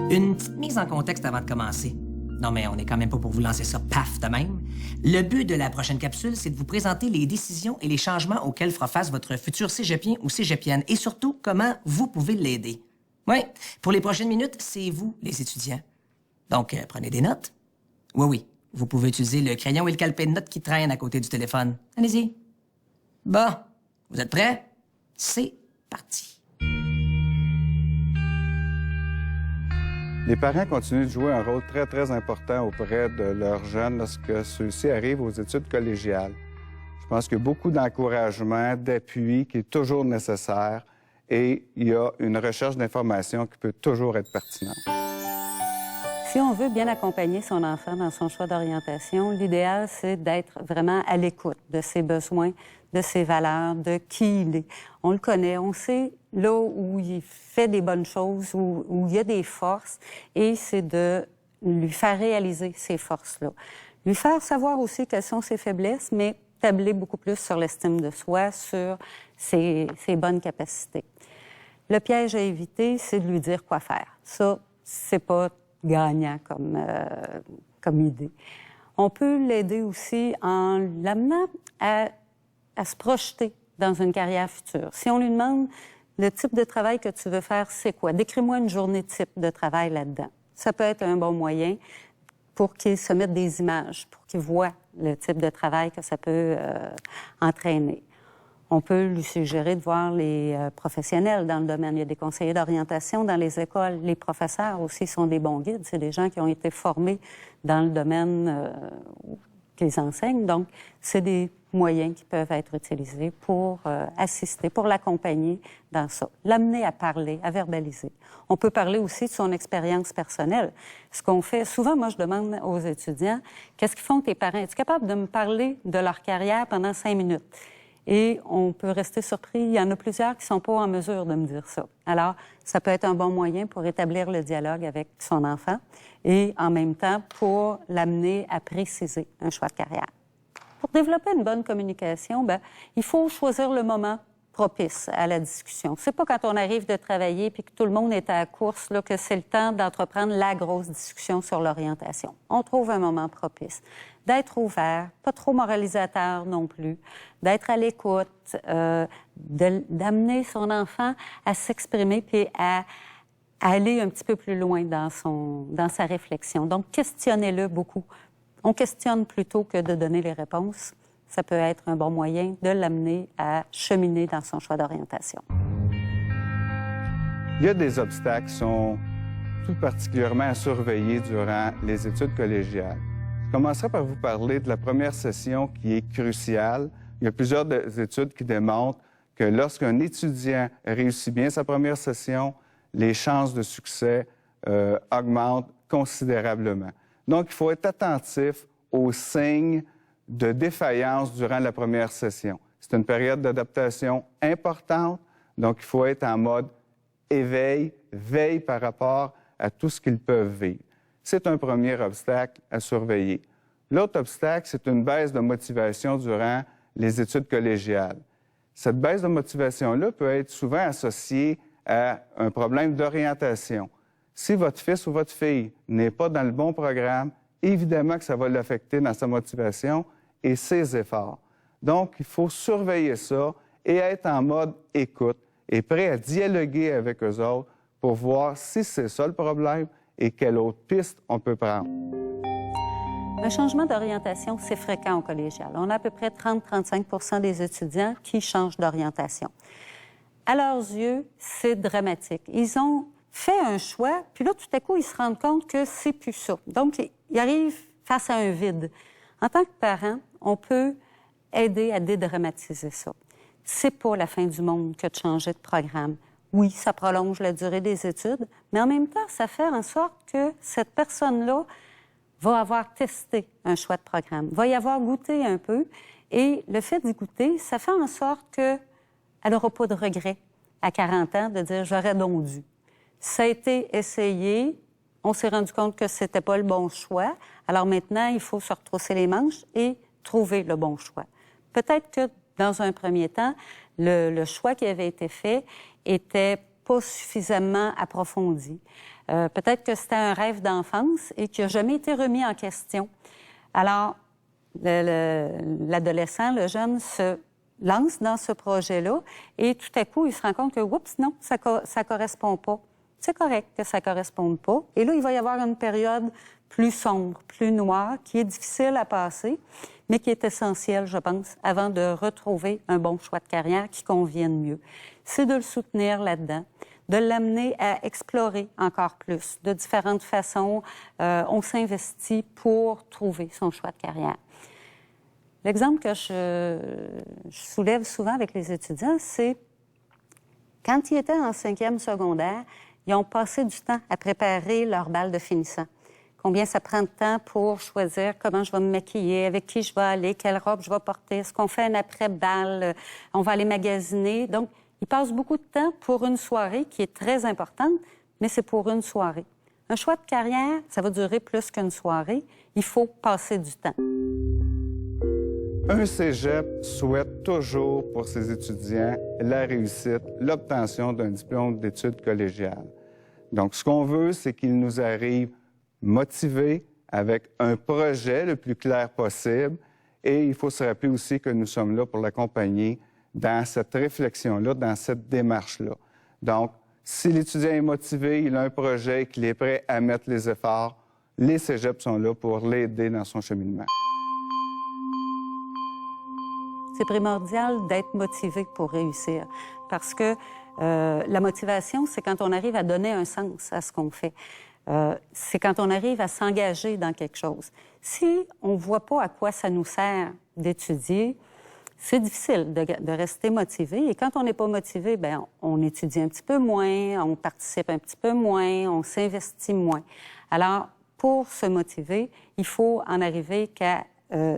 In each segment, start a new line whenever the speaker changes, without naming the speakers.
Une petite mise en contexte avant de commencer. Non, mais on n'est quand même pas pour vous lancer ça paf de même. Le but de la prochaine capsule, c'est de vous présenter les décisions et les changements auxquels fera face votre futur cégepien ou cégepienne et surtout comment vous pouvez l'aider. Oui, pour les prochaines minutes, c'est vous, les étudiants. Donc, prenez des notes. Oui, vous pouvez utiliser le crayon et le calepin de notes qui traînent à côté du téléphone. Allez-y. Bon, vous êtes prêts? C'est parti.
Les parents continuent de jouer un rôle très, très important auprès de leurs jeunes lorsque ceux-ci arrivent aux études collégiales. Je pense qu'il y a beaucoup d'encouragement, d'appui qui est toujours nécessaire et il y a une recherche d'informations qui peut toujours être pertinente.
Si on veut bien accompagner son enfant dans son choix d'orientation, l'idéal, c'est d'être vraiment à l'écoute de ses besoins, de ses valeurs, de qui il est. On le connaît, on sait là où il fait des bonnes choses, où il y a des forces, et c'est de lui faire réaliser ces forces-là. Lui faire savoir aussi quelles sont ses faiblesses, mais tabler beaucoup plus sur l'estime de soi, sur ses bonnes capacités. Le piège à éviter, c'est de lui dire quoi faire. Ça, c'est pas gagnant comme idée. On peut l'aider aussi en l'amenant à se projeter dans une carrière future. Si on lui demande le type de travail que tu veux faire, c'est quoi? Décris-moi une journée type de travail là-dedans. Ça peut être un bon moyen pour qu'il se mette des images, pour qu'il voit le type de travail que ça peut entraîner. On peut lui suggérer de voir les professionnels dans le domaine. Il y a des conseillers d'orientation dans les écoles. Les professeurs aussi sont des bons guides. C'est des gens qui ont été formés dans le domaine qu'ils enseignent. Donc, c'est des moyens qui peuvent être utilisés pour assister, pour l'accompagner dans ça. L'amener à parler, à verbaliser. On peut parler aussi de son expérience personnelle. Ce qu'on fait, souvent, moi, je demande aux étudiants, qu'est-ce qu'ils font tes parents? Es-tu capable de me parler de leur carrière pendant 5 minutes? Et on peut rester surpris. Il y en a plusieurs qui ne sont pas en mesure de me dire ça. Alors, ça peut être un bon moyen pour établir le dialogue avec son enfant et en même temps pour l'amener à préciser un choix de carrière. Pour développer une bonne communication, il faut choisir le moment propice à la discussion. C'est pas quand on arrive de travailler puis que tout le monde est à la course là, que c'est le temps d'entreprendre la grosse discussion sur l'orientation. On trouve un moment propice. D'être ouvert, pas trop moralisateur non plus, d'être à l'écoute, d'amener son enfant à s'exprimer puis à aller un petit peu plus loin dans sa réflexion. Donc, questionnez-le beaucoup. On questionne plutôt que de donner les réponses. Ça peut être un bon moyen de l'amener à cheminer dans son choix d'orientation.
Il y a des obstacles qui sont tout particulièrement à surveiller durant les études collégiales. Je commencerai par vous parler de la première session qui est cruciale. Il y a plusieurs études qui démontrent que lorsqu'un étudiant réussit bien sa première session, les chances de succès augmentent considérablement. Donc, il faut être attentif aux signes de défaillance durant la première session. C'est une période d'adaptation importante, donc il faut être en mode éveil, veille par rapport à tout ce qu'ils peuvent vivre. C'est un premier obstacle à surveiller. L'autre obstacle, c'est une baisse de motivation durant les études collégiales. Cette baisse de motivation-là peut être souvent associée à un problème d'orientation. Si votre fils ou votre fille n'est pas dans le bon programme, évidemment que ça va l'affecter dans sa motivation et ses efforts. Donc, il faut surveiller ça et être en mode écoute et prêt à dialoguer avec eux autres pour voir si c'est ça le problème et quelle autre piste on peut prendre.
Un changement d'orientation, c'est fréquent au collégial. On a à peu près 30-35 % des étudiants qui changent d'orientation. À leurs yeux, c'est dramatique. Ils ont fait un choix, puis là, tout à coup, ils se rendent compte que c'est plus ça. Donc, ils arrivent face à un vide. En tant que parent, on peut aider à dédramatiser ça. C'est pas la fin du monde que de changer de programme. Oui, ça prolonge la durée des études, mais en même temps, ça fait en sorte que cette personne-là va avoir testé un choix de programme, va y avoir goûté un peu, et le fait d'y goûter, ça fait en sorte qu'elle n'aura pas de regret à 40 ans de dire « j'aurais donc dû ». Ça a été essayé, on s'est rendu compte que c'était pas le bon choix, alors maintenant, il faut se retrousser les manches et trouver le bon choix. Peut-être que, dans un premier temps, le choix qui avait été fait était pas suffisamment approfondi. Peut-être que c'était un rêve d'enfance et qui n'a jamais été remis en question. Alors, l'adolescent, le jeune, se lance dans ce projet-là et tout à coup, il se rend compte que, oups, non, ça ne correspond pas. C'est correct que ça ne corresponde pas. Et là, il va y avoir une période plus sombre, plus noire, qui est difficile à passer, mais qui est essentielle, je pense, avant de retrouver un bon choix de carrière qui convienne mieux. C'est de le soutenir là-dedans, de l'amener à explorer encore plus, de différentes façons. On s'investit pour trouver son choix de carrière. L'exemple que je soulève souvent avec les étudiants, c'est quand ils étaient en 5e secondaire, ils ont passé du temps à préparer leur bal de finissant. Combien ça prend de temps pour choisir comment je vais me maquiller, avec qui je vais aller, quelle robe je vais porter, est-ce qu'on fait un après-bal, on va aller magasiner. Donc, ils passent beaucoup de temps pour une soirée qui est très importante, mais c'est pour une soirée. Un choix de carrière, ça va durer plus qu'une soirée. Il faut passer du temps.
Un cégep souhaite toujours pour ses étudiants la réussite, l'obtention d'un diplôme d'études collégiales. Donc, ce qu'on veut, c'est qu'ils nous arrivent motivés, avec un projet le plus clair possible. Et il faut se rappeler aussi que nous sommes là pour l'accompagner dans cette réflexion-là, dans cette démarche-là. Donc, si l'étudiant est motivé, il a un projet, qu'il est prêt à mettre les efforts, les cégeps sont là pour l'aider dans son cheminement.
C'est primordial d'être motivé pour réussir parce que la motivation, c'est quand on arrive à donner un sens à ce qu'on fait. C'est quand on arrive à s'engager dans quelque chose. Si on ne voit pas à quoi ça nous sert d'étudier, c'est difficile de rester motivé. Et quand on n'est pas motivé, bien, on étudie un petit peu moins, on participe un petit peu moins, on s'investit moins. Alors, pour se motiver, il faut en arriver qu'à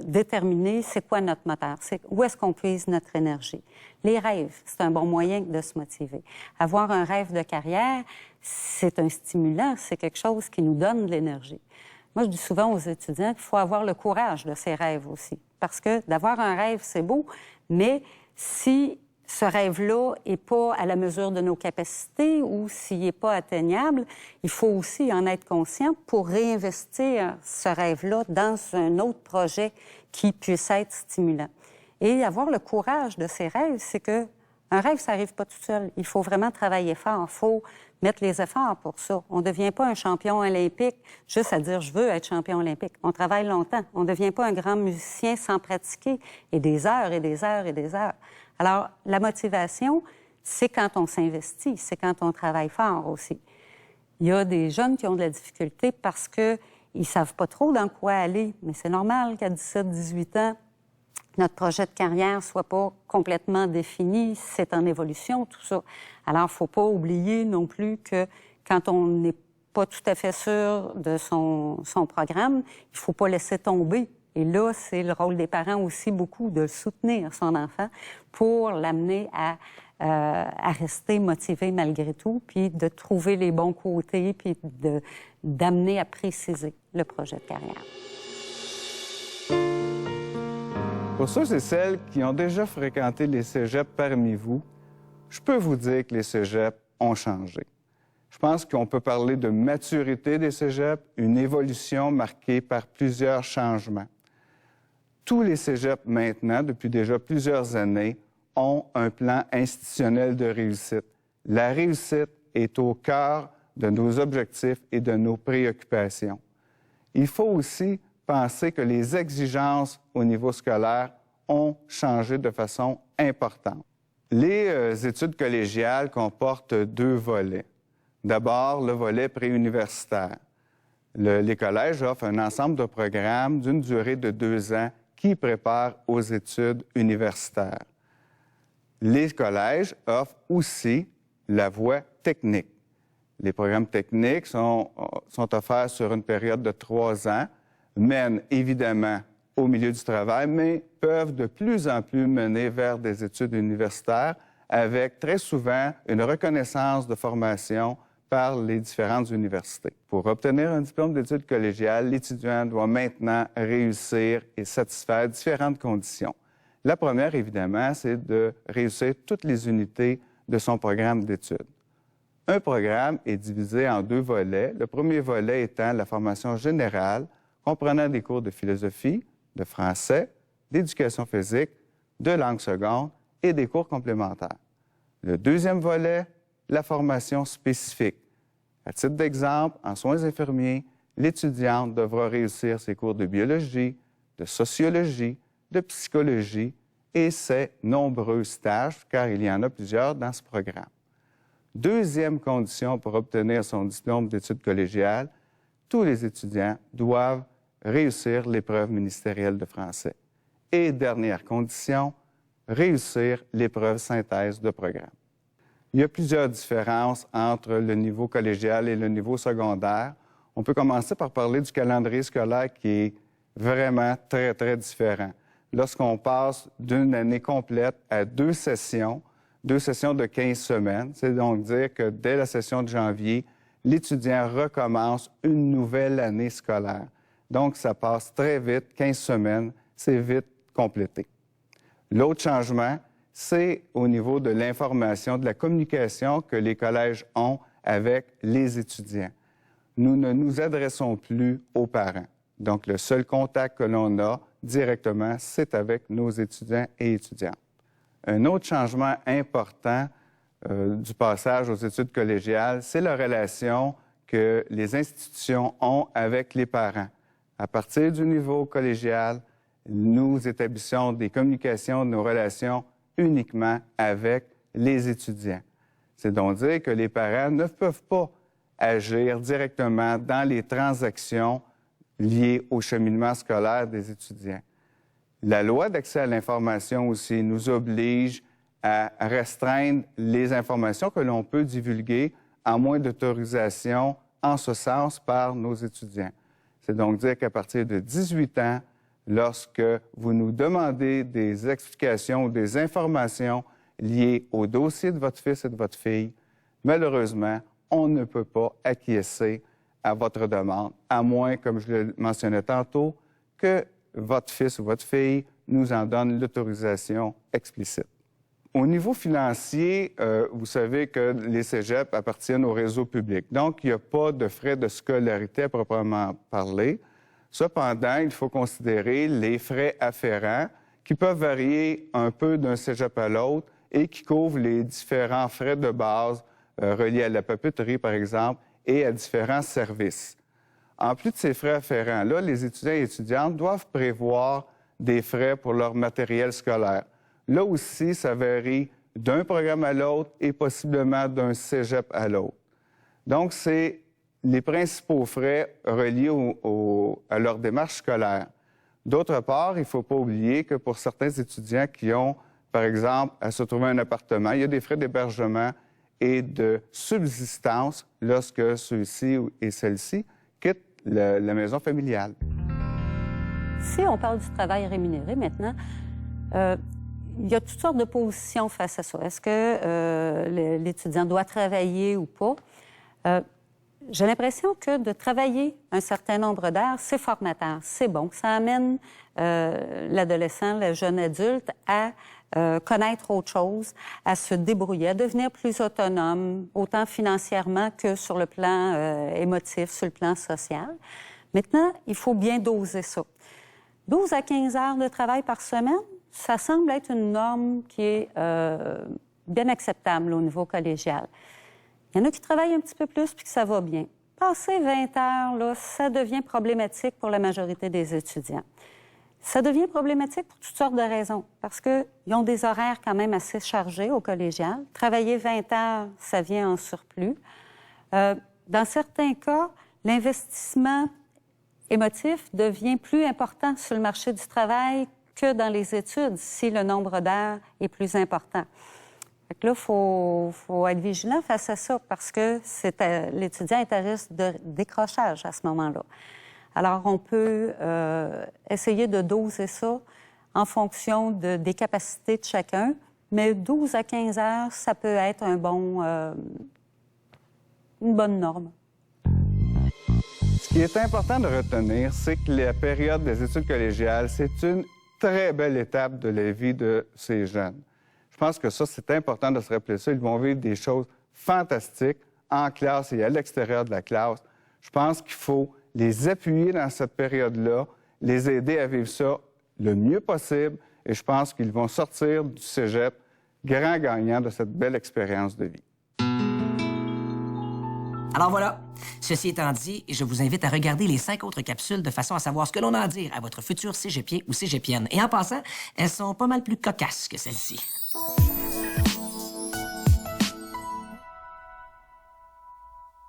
déterminer c'est quoi notre moteur, où est-ce qu'on puise notre énergie. Les rêves, c'est un bon moyen de se motiver. Avoir un rêve de carrière, c'est un stimulant, c'est quelque chose qui nous donne de l'énergie. Moi, je dis souvent aux étudiants qu'il faut avoir le courage de ses rêves aussi. Parce que d'avoir un rêve, c'est beau, mais si ce rêve-là n'est pas à la mesure de nos capacités ou s'il n'est pas atteignable, il faut aussi en être conscient pour réinvestir ce rêve-là dans un autre projet qui puisse être stimulant. Et avoir le courage de ses rêves, c'est que un rêve, ça n'arrive pas tout seul. Il faut vraiment travailler fort. Il faut mettre les efforts pour ça. On ne devient pas un champion olympique juste à dire « je veux être champion olympique ». On travaille longtemps. On ne devient pas un grand musicien sans pratiquer et des heures et des heures et des heures. Alors, la motivation, c'est quand on s'investit, c'est quand on travaille fort aussi. Il y a des jeunes qui ont de la difficulté parce qu'ils ne savent pas trop dans quoi aller, mais c'est normal qu'à 17-18 ans, notre projet de carrière ne soit pas complètement défini, c'est en évolution, tout ça. Alors, il ne faut pas oublier non plus que quand on n'est pas tout à fait sûr de son programme, il ne faut pas laisser tomber. Et là, c'est le rôle des parents aussi beaucoup de soutenir son enfant pour l'amener à rester motivé malgré tout, puis de trouver les bons côtés, puis d'amener à préciser le projet de carrière.
Pour ceux et celles qui ont déjà fréquenté les cégeps parmi vous, je peux vous dire que les cégeps ont changé. Je pense qu'on peut parler de maturité des cégeps, une évolution marquée par plusieurs changements. Tous les cégeps maintenant, depuis déjà plusieurs années, ont un plan institutionnel de réussite. La réussite est au cœur de nos objectifs et de nos préoccupations. Il faut aussi penser que les exigences au niveau scolaire ont changé de façon importante. Les études collégiales comportent deux volets. D'abord, le volet préuniversitaire. Les collèges offrent un ensemble de programmes d'une durée de 2 ans qui préparent aux études universitaires. Les collèges offrent aussi la voie technique. Les programmes techniques sont offerts sur une période de 3 ans, mènent évidemment au milieu du travail, mais peuvent de plus en plus mener vers des études universitaires avec très souvent une reconnaissance de formation par les différentes universités. Pour obtenir un diplôme d'études collégiales, l'étudiant doit maintenant réussir et satisfaire différentes conditions. La première, évidemment, c'est de réussir toutes les unités de son programme d'études. Un programme est divisé en 2 volets. Le premier volet étant la formation générale, comprenant des cours de philosophie, de français, d'éducation physique, de langue seconde et des cours complémentaires. Le deuxième volet, la formation spécifique. À titre d'exemple, en soins infirmiers, l'étudiante devra réussir ses cours de biologie, de sociologie, de psychologie et ses nombreux stages, car il y en a plusieurs dans ce programme. Deuxième condition pour obtenir son diplôme d'études collégiales, tous les étudiants doivent réussir l'épreuve ministérielle de français. Et dernière condition, réussir l'épreuve synthèse de programme. Il y a plusieurs différences entre le niveau collégial et le niveau secondaire. On peut commencer par parler du calendrier scolaire qui est vraiment très, très différent. Lorsqu'on passe d'une année complète à 2 sessions de 15 semaines, c'est donc dire que dès la session de janvier, l'étudiant recommence une nouvelle année scolaire. Donc, ça passe très vite, 15 semaines, c'est vite complété. L'autre changement, c'est au niveau de l'information, de la communication que les collèges ont avec les étudiants. Nous ne nous adressons plus aux parents. Donc, le seul contact que l'on a directement, c'est avec nos étudiants et étudiantes. Un autre changement important du passage aux études collégiales, c'est la relation que les institutions ont avec les parents. À partir du niveau collégial, nous établissons des communications, nos relations uniquement avec les étudiants. C'est donc dire que les parents ne peuvent pas agir directement dans les transactions liées au cheminement scolaire des étudiants. La loi d'accès à l'information aussi nous oblige à restreindre les informations que l'on peut divulguer à moins d'autorisation en ce sens par nos étudiants. C'est donc dire qu'à partir de 18 ans, lorsque vous nous demandez des explications ou des informations liées au dossier de votre fils et de votre fille, malheureusement, on ne peut pas acquiescer à votre demande, à moins, comme je le mentionnais tantôt, que votre fils ou votre fille nous en donne l'autorisation explicite. Au niveau financier, vous savez que les cégeps appartiennent au réseau public. Donc, il n'y a pas de frais de scolarité à proprement parler. Cependant, il faut considérer les frais afférents qui peuvent varier un peu d'un cégep à l'autre et qui couvrent les différents frais de base reliés à la papeterie, par exemple, et à différents services. En plus de ces frais afférents-là, les étudiants et étudiantes doivent prévoir des frais pour leur matériel scolaire. Là aussi, ça varie d'un programme à l'autre et possiblement d'un cégep à l'autre. Donc, c'est les principaux frais reliés à leur démarche scolaire. D'autre part, il ne faut pas oublier que pour certains étudiants qui ont, par exemple, à se trouver un appartement, il y a des frais d'hébergement et de subsistance lorsque ceux-ci et celles-ci quittent la maison familiale.
Si on parle du travail rémunéré maintenant, il y a toutes sortes de positions face à ça. Est-ce que l'étudiant doit travailler ou pas? J'ai l'impression que de travailler un certain nombre d'heures, c'est formateur, c'est bon. Ça amène l'adolescent, le jeune adulte à connaître autre chose, à se débrouiller, à devenir plus autonome, autant financièrement que sur le plan émotif, sur le plan social. Maintenant, il faut bien doser ça. 12 à 15 heures de travail par semaine, ça semble être une norme qui est bien acceptable au niveau collégial. Il y en a qui travaillent un petit peu plus puis que ça va bien. Passer 20 heures, là, ça devient problématique pour la majorité des étudiants. Ça devient problématique pour toutes sortes de raisons, parce qu'ils ont des horaires quand même assez chargés au collégial. Travailler 20 heures, ça vient en surplus. Dans certains cas, l'investissement émotif devient plus important sur le marché du travail que dans les études, si le nombre d'heures est plus important. Fait que là, il faut être vigilant face à ça, parce que l'étudiant est à risque de décrochage à ce moment-là. Alors, on peut essayer de doser ça en fonction des capacités de chacun, mais 12 à 15 heures, ça peut être une bonne norme.
Ce qui est important de retenir, c'est que la période des études collégiales, c'est une très belle étape de la vie de ces jeunes. Je pense que ça, c'est important de se rappeler ça. Ils vont vivre des choses fantastiques en classe et à l'extérieur de la classe. Je pense qu'il faut les appuyer dans cette période-là, les aider à vivre ça le mieux possible, et je pense qu'ils vont sortir du cégep grands gagnants de cette belle expérience de vie.
Alors voilà, ceci étant dit, je vous invite à regarder les 5 autres capsules de façon à savoir ce que l'on a à dire à votre futur cégepien ou cégepienne. Et en passant, elles sont pas mal plus cocasses que celle-ci.